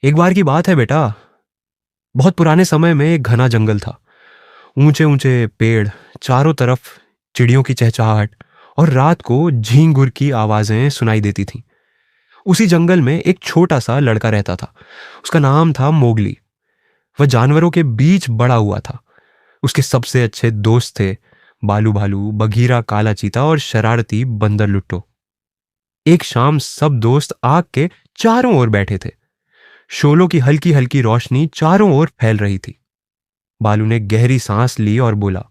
एक बार की बात है बेटा। बहुत पुराने समय में एक घना जंगल था। ऊंचे ऊंचे पेड़, चारों तरफ चिड़ियों की चहचहाहट और रात को झींगुर की आवाजें सुनाई देती थीं। उसी जंगल में एक छोटा सा लड़का रहता था। उसका नाम था मोगली। वह जानवरों के बीच बड़ा हुआ था। उसके सबसे अच्छे दोस्त थे बालू भालू, बघीरा काला चीता और शरारती बंदर लुट्टो। एक शाम सब दोस्त आग के चारों ओर बैठे थे। शोलों की हल्की हल्की रोशनी चारों ओर फैल रही थी। बालू ने गहरी सांस ली और बोला,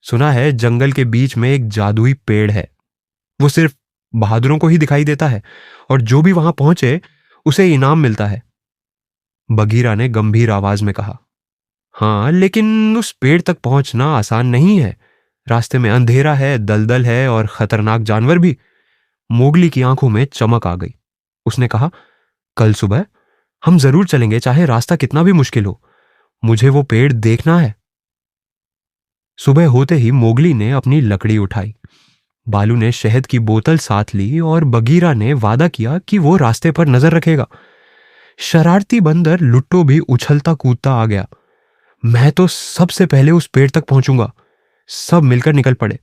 सुना है जंगल के बीच में एक जादुई पेड़ है। वो सिर्फ बहादुरों को ही दिखाई देता है और जो भी वहां पहुंचे उसे इनाम मिलता है। बगीरा ने गंभीर आवाज में कहा, हाँ, लेकिन उस पेड़ तक पहुंचना आसान नहीं है। रास्ते में अंधेरा है, दलदल है और खतरनाक जानवर भी। मोगली की आंखों में चमक आ गई। उसने कहा, कल सुबह हम जरूर चलेंगे, चाहे रास्ता कितना भी मुश्किल हो। मुझे वो पेड़ देखना है। सुबह होते ही मोगली ने अपनी लकड़ी उठाई। बालू ने शहद की बोतल साथ ली और बगीरा ने वादा किया कि वो रास्ते पर नजर रखेगा। शरारती बंदर लुट्टो भी उछलता कूदता आ गया। मैं तो सबसे पहले उस पेड़ तक पहुंचूंगा। सब मिलकर निकल पड़े।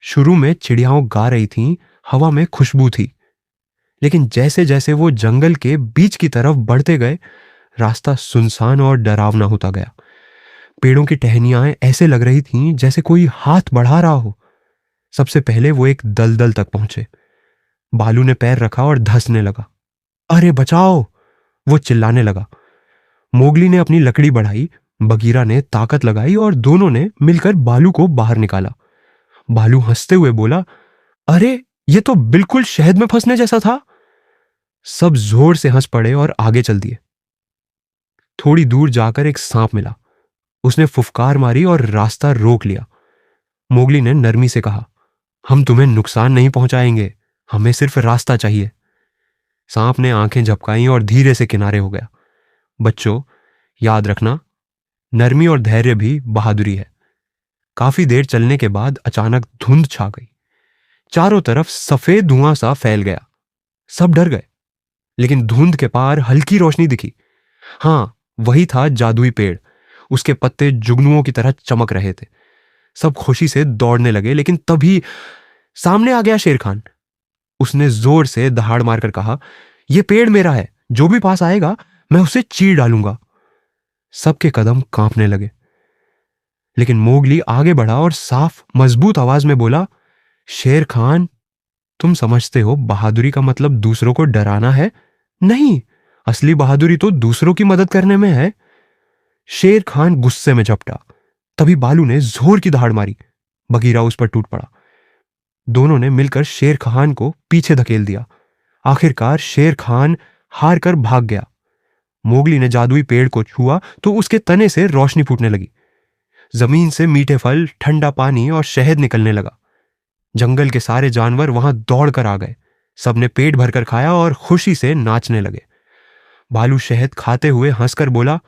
शुरू में चिड़ियाओं गा रही थीं, हवा में खुशबू थी। लेकिन जैसे जैसे वो जंगल के बीच की तरफ बढ़ते गए, रास्ता सुनसान और डरावना होता गया। पेड़ों की टहनियां ऐसे लग रही थीं जैसे कोई हाथ बढ़ा रहा हो। सबसे पहले वो एक दलदल तक पहुंचे। बालू ने पैर रखा और धंसने लगा। अरे बचाओ! वो चिल्लाने लगा। मोगली ने अपनी लकड़ी बढ़ाई, बगीरा ने ताकत लगाई और दोनों ने मिलकर बालू को बाहर निकाला। बालू हंसते हुए बोला, अरे ये तो बिल्कुल शहद में फंसने जैसा था। सब जोर से हंस पड़े और आगे चल दिए। थोड़ी दूर जाकर एक सांप मिला। उसने फुफकार मारी और रास्ता रोक लिया। मोगली ने नरमी से कहा, हम तुम्हें नुकसान नहीं पहुंचाएंगे, हमें सिर्फ रास्ता चाहिए। सांप ने आंखें झपकाई और धीरे से किनारे हो गया। बच्चों, याद रखना, नरमी और धैर्य भी बहादुरी है। काफी देर चलने के बाद अचानक धुंध छा गई। चारों तरफ सफेद धुआं सा फैल गया। सब डर गए, लेकिन धुंध के पार हल्की रोशनी दिखी। हाँ, वही था जादुई पेड़। उसके पत्ते जुगनुओं की तरह चमक रहे थे। सब खुशी से दौड़ने लगे, लेकिन तभी सामने आ गया शेर खान। उसने जोर से दहाड़ मारकर कहा, यह पेड़ मेरा है, जो भी पास आएगा मैं उसे चीर डालूंगा। सबके कदम कांपने लगे, लेकिन मोगली आगे बढ़ा और साफ मजबूत आवाज में बोला, शेर खान, तुम समझते हो बहादुरी का मतलब दूसरों को डराना है? नहीं, असली बहादुरी तो दूसरों की मदद करने में है। शेर खान गुस्से में झपटा। तभी बालू ने जोर की दहाड़ मारी। बगीरा उस पर टूट पड़ा। दोनों ने मिलकर शेर खान को पीछे धकेल दिया। आखिरकार शेर खान हार कर भाग गया। मोगली ने जादुई पेड़ को छुआ तो उसके तने से रोशनी फूटने लगी। जमीन से मीठे फल, ठंडा पानी और शहद निकलने लगा। जंगल के सारे जानवर वहां दौड़कर आ गए। सबने पेट भरकर खाया और खुशी से नाचने लगे। भालू शहद खाते हुए हंसकर बोला,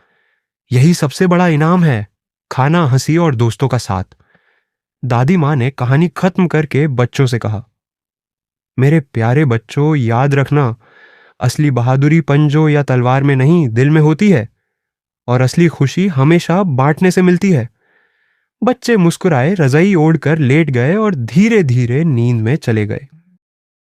यही सबसे बड़ा इनाम है, खाना, हंसी और दोस्तों का साथ। दादी मां ने कहानी खत्म करके बच्चों से कहा, मेरे प्यारे बच्चों, याद रखना, असली बहादुरी पंजों या तलवार में नहीं, दिल में होती है। और असली खुशी हमेशा बांटने से मिलती है। बच्चे मुस्कुराए, रजाई ओढ़कर लेट गए और धीरे धीरे नींद में चले गए।